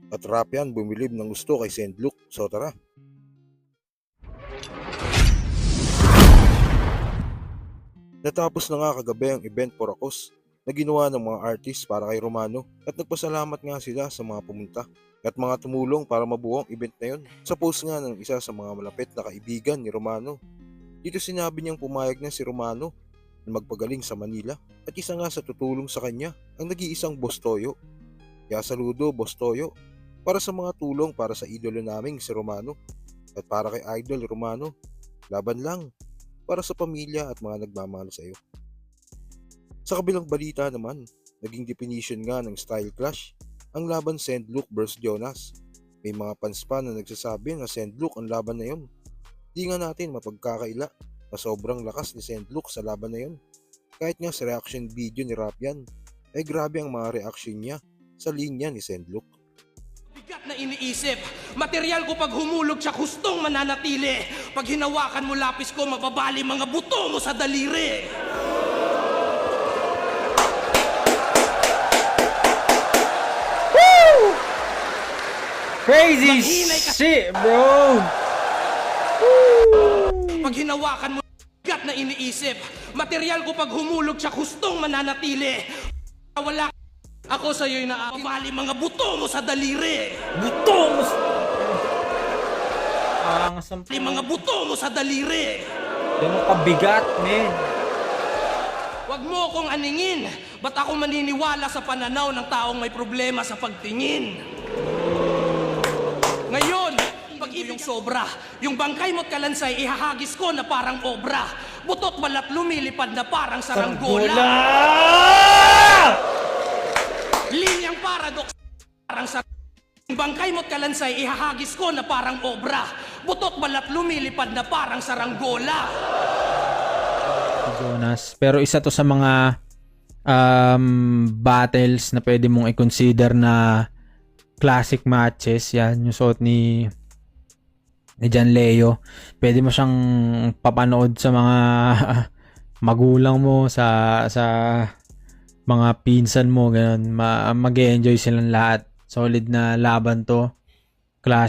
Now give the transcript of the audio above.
At Rapian bumilib ng gusto kay St. Luke. So tara. Natapos na nga kagabi ang event for a cause na ginawa ng mga artist para kay Romano at nagpasalamat nga sila sa mga pumunta at mga tumulong para mabuo ang event na yun. Sa post nga ng isa sa mga malapit na kaibigan ni Romano, dito sinabi niyang pumayag na si Romano na magpagaling sa Manila at isa nga sa tutulong sa kanya ang nag-iisang Boss Toyo. Kaya saludo Boss Toyo para sa mga tulong para sa idolo naming si Romano at para kay Idol Romano, laban lang para sa pamilya at mga nagmamahal sa iyo. Sa kabilang balita naman, naging definition nga ng style clash ang laban St. Luke vs Jonas. May mga fans pa na nagsasabi na St. Luke ang laban na yun. Di nga natin mapagkakaila na sobrang lakas ni St. Luke sa laban na yun. Kahit nga sa reaction video ni Rapian, ay grabe ang mga reaction niya sa linya ni St. Luke. Bigat na iniisip, material ko pag humulog siya hustong mananatili. Pag hinawakan mo lapis ko, mababali mga buto mo sa daliri. Woo! Crazy Maghinay ka- shit, bro! Pag hinawakan mo, bigat na iniisip, material ko pag humulog siya hustong mananatili. Wala ako sa'yo'y naabali mga buto mo sa daliri. Buto mo! Ang sampu. Mga buto mo sa daliri. Ganun kabigat, men. Huwag mo akong aningin. Ba't ako maniniwala sa pananaw ng taong may problema sa pagtingin? Ngayon, pag-ibig yung sobra, yung bangkay mo't kalansay, ihahagis ko na parang obra. Butot balat lumilipad na parang saranggola. Linyang paradox, parang sa yung bangkay mo't kalansay, ihahagis ko na parang obra. Butot balat lumilipad na parang saranggola. Jonas. Pero isa to sa mga battles na pwede mong i-consider na classic matches. Yan, yung suot ni John Leo. Pwede mo siyang papanood sa mga magulang mo, sa mga pinsan mo, ganun. Mag-e-enjoy silang lahat. Solid na laban to. Classic.